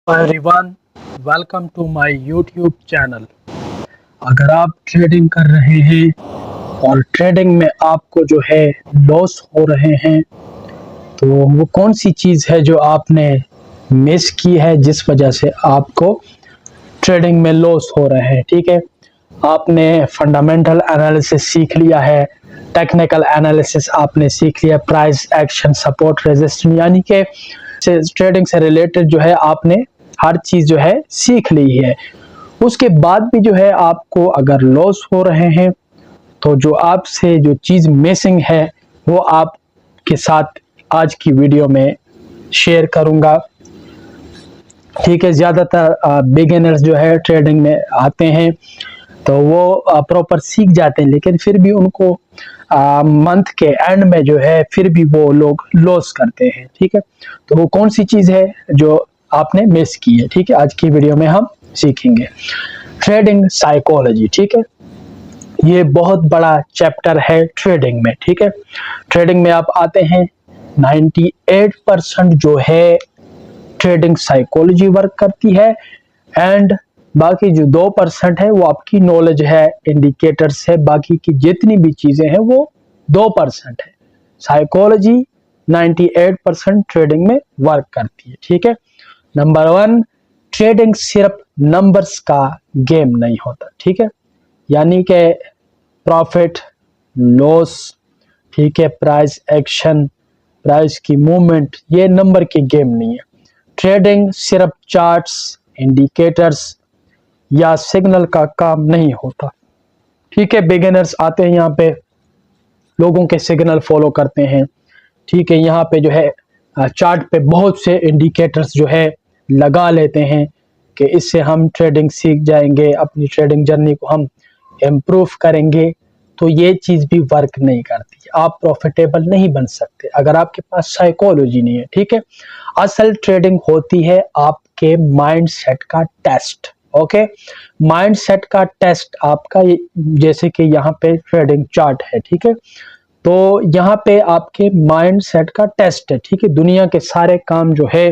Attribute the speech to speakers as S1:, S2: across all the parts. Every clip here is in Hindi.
S1: Everyone, welcome to my YouTube channel. अगर आप ट्रेडिंग कर रहे हैं और ट्रेडिंग में आपको जो है लॉस हो रहे हैं, तो वो कौन सी चीज़ है जो आपने मिस की है जिस वजह से आपको ट्रेडिंग में लॉस हो रहे हैं। ठीक है, आपने फंडामेंटल एनालिसिस सीख लिया है, टेक्निकल एनालिसिस आपने सीख लिया, प्राइस एक्शन सपोर्ट रेजिस्टेंस, यानी कि ट्रेडिंग से रिलेटेड जो है आपने हर चीज़ जो है सीख ली है। उसके बाद भी जो है आपको अगर लॉस हो रहे हैं, तो जो आपसे जो चीज़ मिसिंग है वो आपके साथ आज की वीडियो में शेयर करूंगा। ठीक है, ज़्यादातर बिगिनर्स जो है ट्रेडिंग में आते हैं तो वो प्रॉपर सीख जाते हैं, लेकिन फिर भी उनको मंथ के एंड में जो है फिर भी वो लोग लॉस करते हैं। ठीक है, तो वो कौन सी चीज़ है जो आपने मिस की है। ठीक है, आज की वीडियो में हम सीखेंगे ट्रेडिंग साइकोलॉजी। ठीक है, ये बहुत बड़ा चैप्टर है ट्रेडिंग में। ठीक है, ट्रेडिंग में आप आते हैं 98% जो है ट्रेडिंग साइकोलॉजी वर्क करती है, एंड बाकी जो 2% है वो आपकी नॉलेज है, इंडिकेटर्स है, बाकी की जितनी भी चीजें हैं वो 2% है। साइकोलॉजी 98% ट्रेडिंग में वर्क करती है। ठीक है, नंबर 1, ट्रेडिंग सिर्फ नंबर्स का गेम नहीं होता। ठीक है, यानी कि प्रॉफिट लॉस, ठीक है, प्राइस एक्शन, प्राइस की मूवमेंट, ये नंबर की गेम नहीं है। ट्रेडिंग सिर्फ चार्ट्स, इंडिकेटर्स या सिग्नल का काम नहीं होता। ठीक है, बिगिनर्स आते हैं यहाँ पे, लोगों के सिग्नल फॉलो करते हैं। ठीक है, यहाँ पे जो है चार्ट पे बहुत से इंडिकेटर्स जो है लगा लेते हैं कि इससे हम ट्रेडिंग सीख जाएंगे, अपनी ट्रेडिंग जर्नी को हम इम्प्रूव करेंगे। तो ये चीज़ भी वर्क नहीं करती, आप प्रॉफिटेबल नहीं बन सकते अगर आपके पास साइकोलॉजी नहीं है। ठीक है, असल ट्रेडिंग होती है आपके माइंड सेट का टेस्ट। ओके, माइंड सेट का टेस्ट आपका, जैसे कि यहाँ पे ट्रेडिंग चार्ट है। ठीक है, तो यहाँ पे आपके माइंड सेट का टेस्ट है। ठीक है, दुनिया के सारे काम जो है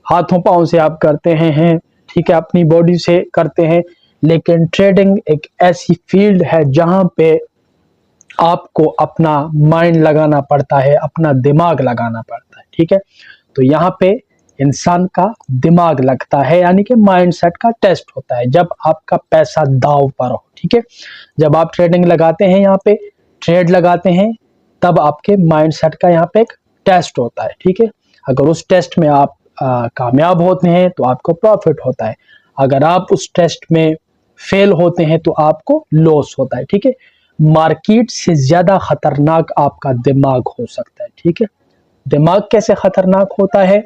S1: हाथों पांव से आप करते हैं, ठीक है, अपनी बॉडी से करते हैं, लेकिन ट्रेडिंग एक ऐसी फील्ड है जहां पे आपको अपना माइंड लगाना पड़ता है, अपना दिमाग लगाना पड़ता है। ठीक है, तो यहाँ पे इंसान का दिमाग लगता है, यानी कि माइंड सेट का टेस्ट होता है जब आपका पैसा दाव पर हो। ठीक है, जब आप ट्रेडिंग लगाते हैं, यहाँ पे ट्रेड लगाते हैं, तब आपके माइंड सेट का यहाँ पे एक टेस्ट होता है। ठीक है, अगर उस टेस्ट में आप कामयाब होते हैं तो आपको प्रॉफिट होता है, अगर आप उस टेस्ट में फेल होते हैं तो आपको लॉस होता है। ठीक है, मार्केट से ज्यादा खतरनाक आपका दिमाग हो सकता है। ठीक है, दिमाग कैसे खतरनाक होता है?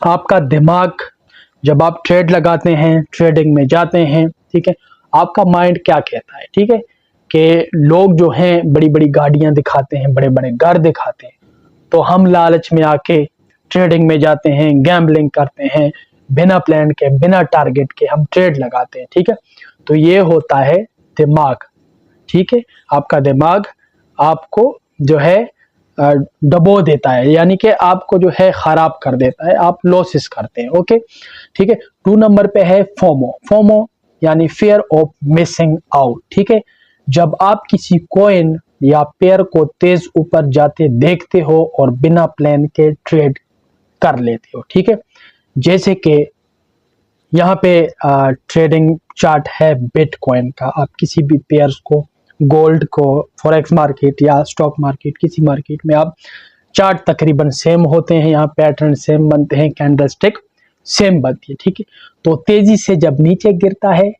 S1: आपका दिमाग, जब आप ट्रेड लगाते हैं, ट्रेडिंग में जाते हैं, ठीक है, आपका माइंड क्या कहता है? ठीक है, कि लोग जो हैं बड़ी बड़ी गाड़ियां दिखाते हैं, बड़े बड़े घर दिखाते हैं, तो हम लालच में आके ट्रेडिंग में जाते हैं, गैम्बलिंग करते हैं, बिना प्लान के, बिना टारगेट के हम ट्रेड लगाते हैं। ठीक है, तो ये होता है दिमाग। ठीक है, आपका दिमाग आपको जो है दबो देता है, यानी कि आपको जो है खराब कर देता है, आप लॉसेस करते हैं। ओके, ठीक है, 2 नंबर पे है फोमो। फोमो यानी फियर ऑफ मिसिंग आउट। ठीक है, जब आप किसी कॉइन या पेयर को तेज ऊपर जाते देखते हो और बिना प्लान के ट्रेड कर लेते हो। ठीक है, जैसे कि यहाँ पे ट्रेडिंग चार्ट है बिटकॉइन का, आप किसी भी पेयर्स को, गोल्ड को, फॉरेक्स मार्केट या स्टॉक मार्केट, किसी मार्केट में आप चार्ट तकरीबन सेम होते हैं, यहाँ पैटर्न सेम बनते हैं, कैंडलस्टिक सेम बनती है। ठीक है, तो तेजी से जब नीचे गिरता है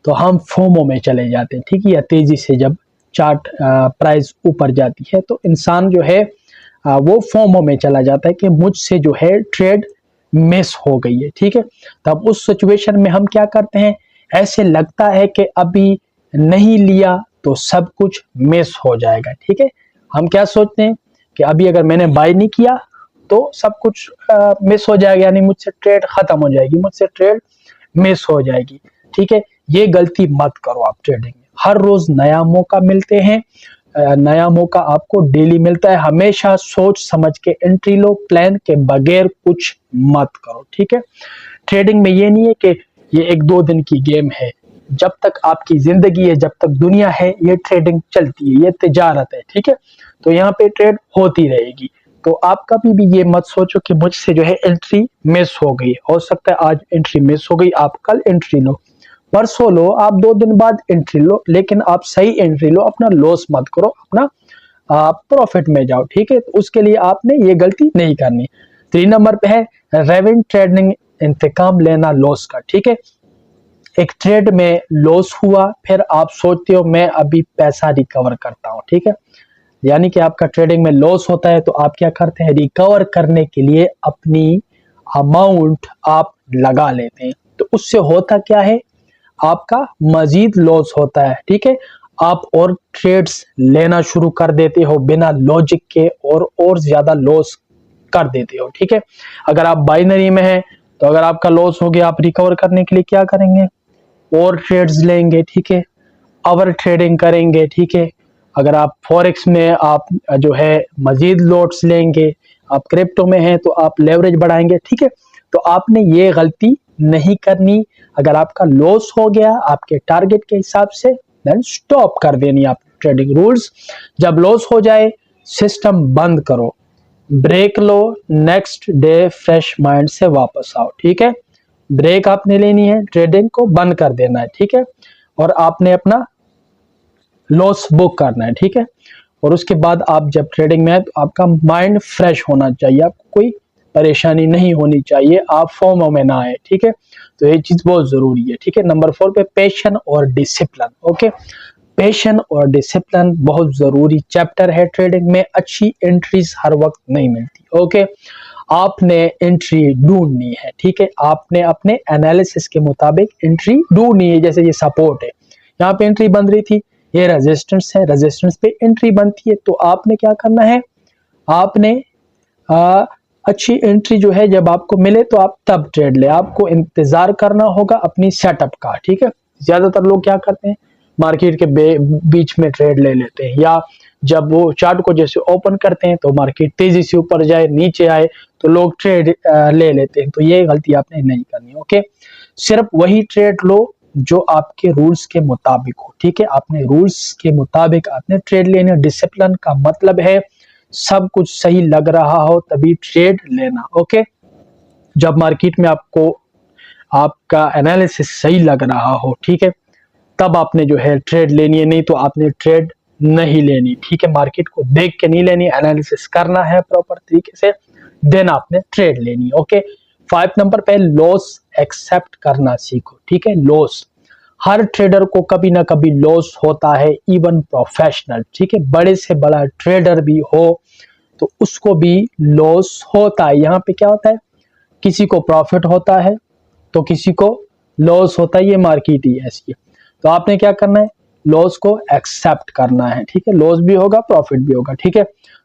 S1: तो हम फोमो में चले जाते हैं। ठीक है, या तेजी से जब चार्ट प्राइस ऊपर जाती है तो इंसान जो है वो फोमो में चला जाता है कि मुझसे जो है ट्रेड मिस हो गई है। ठीक है, तब उस सिचुएशन में हम क्या करते हैं, ऐसे लगता है कि अभी नहीं लिया तो सब कुछ मिस हो जाएगा। ठीक है, हम क्या सोचते हैं कि अभी अगर मैंने बाय नहीं किया तो सब कुछ मिस हो जाएगा, यानी मुझसे ट्रेड खत्म हो जाएगी, मुझसे ट्रेड मिस हो जाएगी। ठीक है, ये गलती मत करो आप ट्रेडिंग में। हर रोज नया मौका मिलते हैं, नया मौका आपको डेली मिलता है। हमेशा सोच समझ के एंट्री लो, प्लान के बगैर कुछ मत करो। ठीक है, ट्रेडिंग में ये नहीं है कि ये 1-2 दिन की गेम है। जब तक आपकी जिंदगी है, जब तक दुनिया है, ये ट्रेडिंग चलती है, ये तिजारत है, ठीक है। तो यहाँ पे ट्रेड होती रहेगी। तो आप कभी भी ये मत सोचो कि मुझसे जो है एंट्री मिस हो गई। हो सकता है आज एंट्री मिस हो गई, आप कल एंट्री लो, परसों लो, आप 2 दिन बाद एंट्री लो, लेकिन आप सही एंट्री लो, अपना लॉस मत करो, अपना प्रॉफिट में जाओ, ठीक है। तो उसके लिए आपने ये गलती नहीं करनी। 3 नंबर पे है रेवेन ट्रेडिंग, इंतकाम लेना लॉस का, ठीक है। एक ट्रेड में लॉस हुआ, फिर आप सोचते हो मैं अभी पैसा रिकवर करता हूं, ठीक है। यानी कि आपका ट्रेडिंग में लॉस होता है तो आप क्या करते हैं, रिकवर करने के लिए अपनी अमाउंट आप लगा लेते हैं। तो उससे होता क्या है, आपका मजीद लॉस होता है, ठीक है। आप और ट्रेड्स लेना शुरू कर देते हो बिना लॉजिक के, और ज्यादा लॉस कर देते हो, ठीक है। अगर आप बाइनरी में हैं तो अगर आपका लॉस हो गया, आप रिकवर करने के लिए क्या करेंगे, और ट्रेड्स लेंगे, ठीक है, आवर ट्रेडिंग करेंगे, ठीक है। अगर आप फॉरेक्स में आप जो है मजीद लॉट्स लेंगे, आप क्रिप्टो में हैं तो आप लेवरेज बढ़ाएंगे, ठीक है। तो आपने ये गलती नहीं करनी। अगर आपका लॉस हो गया आपके टारगेट के हिसाब से, देन स्टॉप कर देनी आप ट्रेडिंग रूल्स। जब लॉस हो जाए सिस्टम बंद करो, ब्रेक लो, नेक्स्ट डे फ्रेश माइंड से वापस आओ, ठीक है। ब्रेक आपने लेनी है, ट्रेडिंग को बंद कर देना है, ठीक है। और आपने अपना लॉस बुक करना है, ठीक है। और उसके बाद आप जब ट्रेडिंग में है तो आपका माइंड फ्रेश होना चाहिए, आपको कोई परेशानी नहीं होनी चाहिए, आप फॉर्म में ना आए, ठीक है। तो ये चीज बहुत जरूरी है, ठीक है। नंबर 4 पे पेशन और डिसिप्लिन, ओके। पेशन और डिसिप्लिन बहुत जरूरी चैप्टर है ट्रेडिंग में। अच्छी एंट्रीज हर वक्त नहीं मिलती, ओके। आपने एंट्री ढूंढनी है, ठीक है। आपने अपने एनालिसिस के मुताबिक एंट्री ढूंढनी है। जैसे ये सपोर्ट है, यहाँ पे एंट्री बन रही थी, ये रेजिस्टेंस है, रेजिस्टेंस पे एंट्री बनती है। तो आपने क्या करना है, आपने अच्छी एंट्री जो है जब आपको मिले तो आप तब ट्रेड ले, आपको इंतजार करना होगा अपनी सेटअप का, ठीक है। ज्यादातर लोग क्या करते हैं, मार्केट के बीच में ट्रेड ले लेते हैं, या जब वो चार्ट को जैसे ओपन करते हैं तो मार्केट तेजी से ऊपर जाए नीचे आए तो लोग ट्रेड ले लेते हैं। तो ये गलती आपने नहीं करनी, ओके। सिर्फ वही ट्रेड लो जो आपके रूल्स के मुताबिक हो, ठीक है। आपने रूल्स के मुताबिक आपने ट्रेड लेने। डिसिप्लिन का मतलब है सब कुछ सही लग रहा हो तभी ट्रेड लेना, ओके। जब मार्केट में आपको आपका एनालिसिस सही लग रहा हो, ठीक है, तब आपने जो है ट्रेड लेनी है, नहीं तो आपने ट्रेड नहीं लेनी, ठीक है। मार्केट को देख के नहीं लेनी, एनालिसिस करना है प्रॉपर तरीके से, देन आपने ट्रेड लेनी, ओके। 5 नंबर पे लॉस एक्सेप्ट करना सीखो, ठीक है। लॉस, हर ट्रेडर को कभी ना कभी लॉस होता है, इवन प्रोफेशनल, ठीक है, बड़े से बड़ा ट्रेडर भी हो तो उसको भी लॉस होता है। यहाँ पे क्या होता है, किसी को प्रॉफिट होता है तो किसी को लॉस होता है, ये मार्केट ही ऐसी है। तो आपने क्या करना है, लॉस को एक्सेप्ट करना है, ठीक है। लॉस भी होगा प्रॉफिट भी होगा, ठीक है।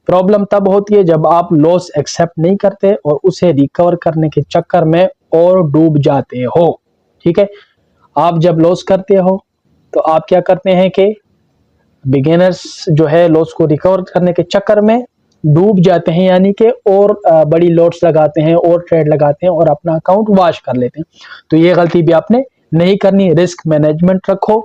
S1: प्रॉब्लम तब होती है जब आप लॉस एक्सेप्ट नहीं करते और उसे रिकवर करने के चक्कर में और डूब जाते हो, ठीक है। आप जब लॉस करते हो तो आप क्या करते हैं कि बिगिनर्स जो है लॉस को रिकवर करने के चक्कर में डूब जाते हैं, यानी कि और बड़ी लॉट्स लगाते हैं और ट्रेड लगाते हैं और अपना अकाउंट वॉश कर लेते हैं। तो ये गलती भी आपने नहीं करनी। रिस्क मैनेजमेंट रखो,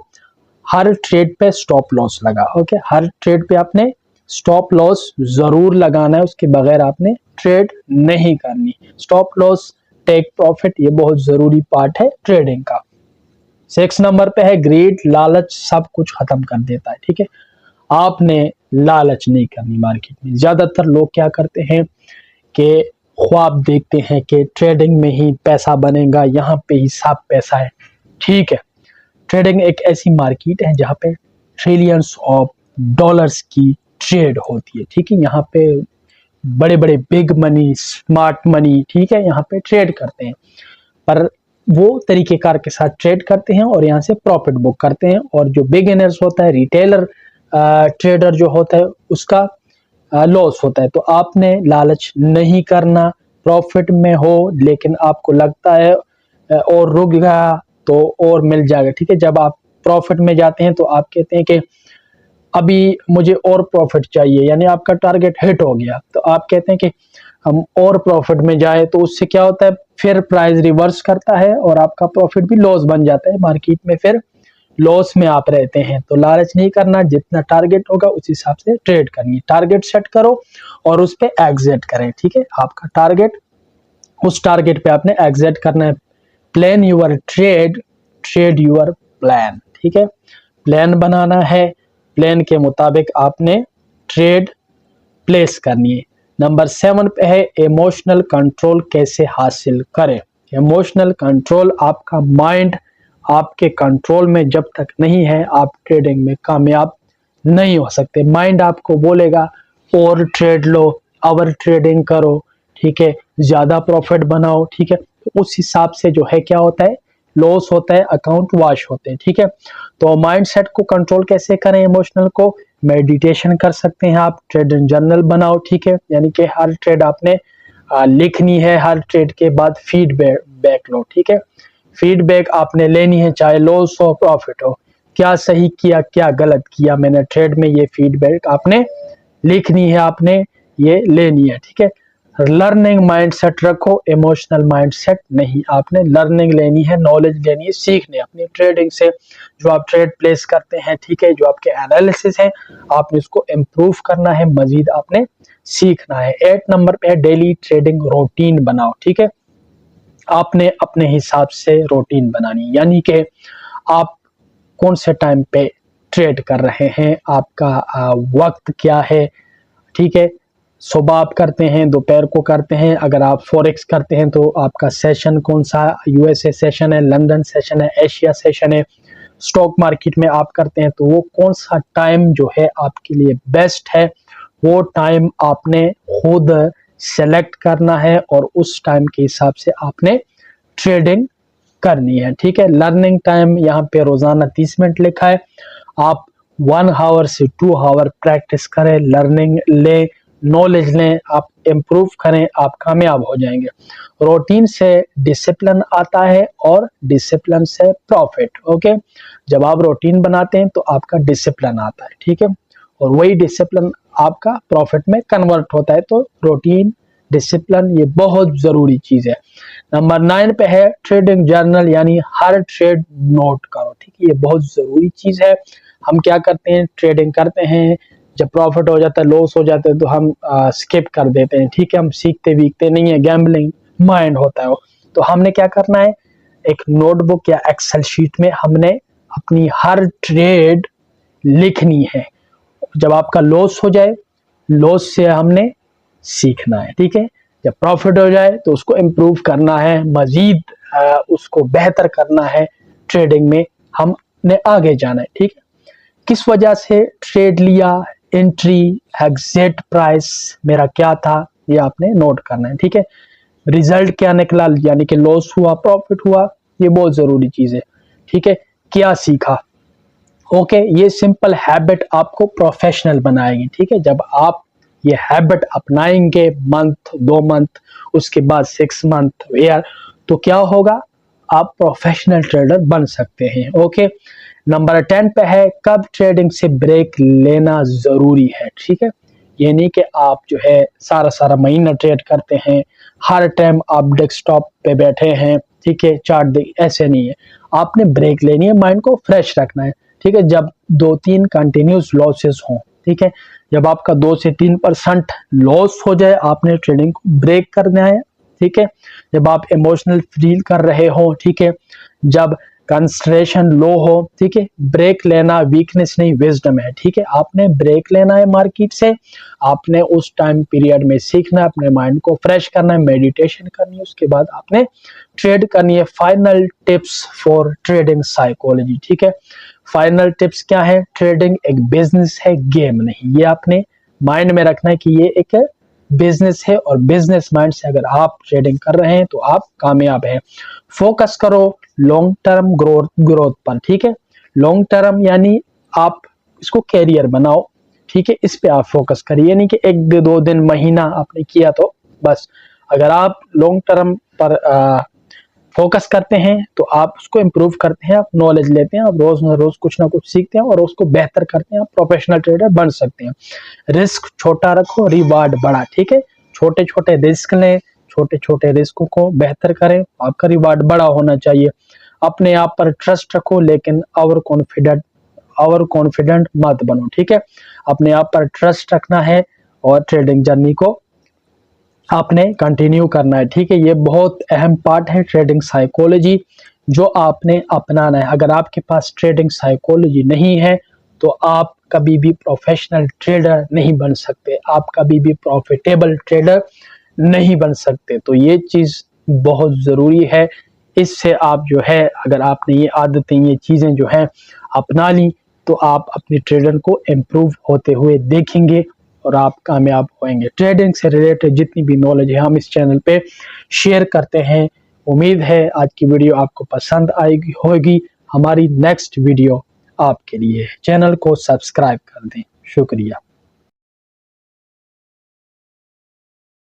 S1: हर ट्रेड पे स्टॉप लॉस लगा, ओके। हर ट्रेड पे आपने स्टॉप लॉस जरूर लगाना है, उसके बगैर आपने ट्रेड नहीं करनी। स्टॉप लॉस, टेक प्रॉफिट, ये बहुत जरूरी पार्ट है ट्रेडिंग का। 6 नंबर पे है ग्रीड, लालच सब कुछ खत्म कर देता है, ठीक है। आपने लालच नहीं करनी। मार्केट में ज्यादातर लोग क्या करते हैं कि ख्वाब देखते हैं कि ट्रेडिंग में ही पैसा बनेगा, यहाँ पे ही सब पैसा है, ठीक है। ट्रेडिंग एक ऐसी मार्केट है जहाँ पे ट्रिलियंस ऑफ डॉलर्स की ट्रेड होती है, ठीक है। यहाँ पे बड़े बड़े बिग मनी, स्मार्ट मनी, ठीक है, यहाँ पे ट्रेड करते हैं, पर वो तरीकेकार के साथ ट्रेड करते हैं और यहाँ से प्रॉफिट बुक करते हैं। और जो बिगिनर्स होता है, रिटेलर ट्रेडर जो होता है, उसका लॉस होता है। तो आपने लालच नहीं करना। प्रॉफिट में हो लेकिन आपको लगता है और रुक गया तो और मिल जाएगा, ठीक है। जब आप प्रॉफिट में जाते हैं तो आप कहते हैं कि अभी मुझे और प्रॉफिट चाहिए, यानी आपका टारगेट हिट हो गया, तो आप कहते हैं कि हम और प्रॉफिट में जाए, तो उससे क्या होता है, फिर प्राइस रिवर्स करता है और आपका प्रॉफिट भी लॉस बन जाता है, मार्केट में फिर लॉस में आप रहते हैं। तो लालच नहीं करना, जितना टारगेट होगा उस हिसाब से ट्रेड करनी है। टारगेट सेट करो और उस पे एग्जिट करें, ठीक है। आपका टारगेट, उस टारगेट पे आपने एग्जिट करना है। Plan your trade, trade your plan, ठीक है। प्लान बनाना है, प्लान के मुताबिक आपने ट्रेड प्लेस करनी है। नंबर 7 पे है इमोशनल कंट्रोल कैसे हासिल करें। इमोशनल कंट्रोल, आपका माइंड आपके कंट्रोल में जब तक नहीं है, आप ट्रेडिंग में कामयाब नहीं हो सकते। माइंड आपको बोलेगा और ट्रेड लो, और ट्रेडिंग करो, ठीक है, ज्यादा प्रॉफिट बनाओ, ठीक है। तो उस हिसाब से जो है क्या होता है, लॉस होता है, अकाउंट वॉश होते हैं, ठीक है। तो माइंड सेट को कंट्रोल कैसे करें, इमोशनल को, मेडिटेशन कर सकते हैं आप, ट्रेडिंग जर्नल बनाओ, ठीक है, यानी कि हर ट्रेड आपने लिखनी है, हर ट्रेड के बाद फीडबैक लो, ठीक है। फीडबैक आपने लेनी है, चाहे लॉस हो प्रॉफिट हो, क्या सही किया क्या गलत किया मैंने ट्रेड में, ये फीडबैक आपने लिखनी है, आपने ये लेनी है, ठीक है। लर्निंग माइंडसेट रखो, इमोशनल माइंडसेट नहीं। आपने लर्निंग लेनी है, नॉलेज लेनी है, सीखने अपनी ट्रेडिंग से, जो आप ट्रेड प्लेस करते हैं, ठीक है, जो आपके एनालिसिस है, आपने इसको इम्प्रूव करना है, मजीद आपने सीखना है। 8 नंबर पे है डेली ट्रेडिंग रूटीन बनाओ, ठीक है। आपने अपने हिसाब से रूटीन बनानी, यानी कि आप कौन से टाइम पे ट्रेड कर रहे हैं, आपका वक्त क्या है, ठीक है। सुबह आप करते हैं, दोपहर को करते हैं, अगर आप फॉरेक्स करते हैं तो आपका सेशन कौन सा, यूएसए सेशन है, लंदन सेशन है, एशिया सेशन है, स्टॉक मार्केट में आप करते हैं, तो वो कौन सा टाइम जो है आपके लिए बेस्ट है, वो टाइम आपने खुद सेलेक्ट करना है और उस टाइम के हिसाब से आपने ट्रेडिंग करनी है, ठीक है। लर्निंग टाइम यहाँ पे रोजाना 30 मिनट लिखा है, आप 1 आवर से 2 आवर प्रैक्टिस करें, लर्निंग लें, नॉलेज लें, आप इम्प्रूव करें, आप कामयाब हो जाएंगे। रूटीन से डिसिप्लिन आता है और डिसिप्लिन से प्रॉफिट, ओके। जब आप रूटीन बनाते हैं तो आपका डिसिप्लिन आता है, ठीक है, और वही डिसिप्लिन आपका प्रॉफिट में कन्वर्ट होता है। तो रूटीन, डिसिप्लिन, ये बहुत जरूरी चीज है। नंबर 9 पे है ट्रेडिंग जर्नल, यानी हर ट्रेड नोट करो, ठीक है, ये बहुत जरूरी चीज है। हम क्या करते हैं, ट्रेडिंग करते हैं, जब प्रॉफिट हो जाता है, लॉस हो जाता है, तो हम स्किप कर देते हैं, ठीक है, हम सीखते वीखते नहीं है, गैम्बलिंग माइंड होता है वो। तो हमने क्या करना है, एक नोटबुक या एक्सेल शीट में हमने अपनी हर ट्रेड लिखनी है। जब आपका लॉस हो जाए, लॉस से हमने सीखना है, ठीक है। जब प्रॉफिट हो जाए तो उसको इम्प्रूव करना है, मजीद उसको बेहतर करना है, ट्रेडिंग में हमने आगे जाना है, ठीक है। किस वजह से ट्रेड लिया, एंट्री, एग्जिट प्राइस मेरा क्या था, ये आपने नोट करना है, ठीक है। रिजल्ट क्या निकला, यानी कि लॉस हुआ प्रॉफिट हुआ, ये बहुत जरूरी चीज है, ठीक है। क्या सीखा, ओके। ये सिंपल हैबिट आपको प्रोफेशनल बनाएगी, ठीक है। जब आप ये हैबिट अपनाएंगे, मंथ 2 मंथ, उसके बाद 6 मंथ, ईयर, तो क्या होगा, आप प्रोफेशनल ट्रेडर बन सकते हैं, ओके। नंबर 10 पे है कब ट्रेडिंग से ब्रेक लेना जरूरी है, ठीक है। ये नहीं कि आप जो है सारा सारा महीना ट्रेड करते हैं, हर टाइम आप डेस्कटॉप पे बैठे हैं, ठीक है, चार्ट देख, ऐसे नहीं है। आपने ब्रेक लेनी है, माइंड को फ्रेश रखना है, ठीक है। जब 2-3 कंटिन्यूस लॉसेस हों, ठीक है, जब आपका 2 से 3% लॉस हो जाए, आपने ट्रेडिंग को ब्रेक करना है, ठीक है। जब आप इमोशनल फील कर रहे हो, ठीक है, जब कंसंट्रेशन लो हो, ठीक है, ब्रेक लेना वीकनेस नहीं, विजडम है, ठीक है। आपने ब्रेक लेना है मार्केट से, आपने उस टाइम पीरियड में सीखना है, अपने माइंड को फ्रेश करना है, मेडिटेशन करनी है, उसके बाद आपने ट्रेड करनी है। Final tips for trading psychology, ठीक है। फाइनल टिप्स क्या है, ट्रेडिंग एक बिजनेस है, गेम नहीं। ये आपने माइंड में रखना है कि ये एक बिजनेस है, और बिजनेस माइंड से अगर आप ट्रेडिंग कर रहे हैं तो आप कामयाब हैं। फोकस करो लॉन्ग टर्म ग्रोथ पर, ठीक है। लॉन्ग टर्म यानी आप इसको कैरियर बनाओ, ठीक है, इस पे आप फोकस करिए, नहीं कि 1-2 दिन महीना आपने किया तो बस। अगर आप लॉन्ग टर्म पर फोकस करते हैं तो आप उसको इम्प्रूव करते हैं, आप नॉलेज लेते हैं, आप रोज ना रोज कुछ ना कुछ सीखते हैं और उसको बेहतर करते हैं, आप प्रोफेशनल ट्रेडर बन सकते हैं। रिस्क छोटा रखो, रिवार्ड बड़ा, ठीक है। छोटे छोटे रिस्क लें, छोटे छोटे रिस्क को बेहतर करें, आपका रिवार्ड बड़ा होना चाहिए। अपने आप पर ट्रस्ट रखो, लेकिन ओवर कॉन्फिडेंट मत बनो, ठीक है। अपने आप पर ट्रस्ट रखना है और ट्रेडिंग जर्नी को आपने कंटिन्यू करना है, ठीक है। ये बहुत अहम पार्ट है ट्रेडिंग साइकोलॉजी जो आपने अपनाना है। अगर आपके पास ट्रेडिंग साइकोलॉजी नहीं है तो आप कभी भी प्रोफेशनल ट्रेडर नहीं बन सकते, आप कभी भी प्रॉफिटेबल ट्रेडर नहीं बन सकते। तो ये चीज बहुत जरूरी है। इससे आप जो है, अगर आपने ये आदतें, ये चीजें जो है अपना ली तो आप अपने ट्रेडर को इम्प्रूव होते हुए देखेंगे और आप कामयाब होंगे। ट्रेडिंग से रिलेटेड जितनी भी नॉलेज है हम इस चैनल पे शेयर करते हैं। उम्मीद है आज की वीडियो आपको पसंद आएगी होगी। हमारी नेक्स्ट वीडियो आपके लिए, चैनल को सब्सक्राइब कर दें। शुक्रिया।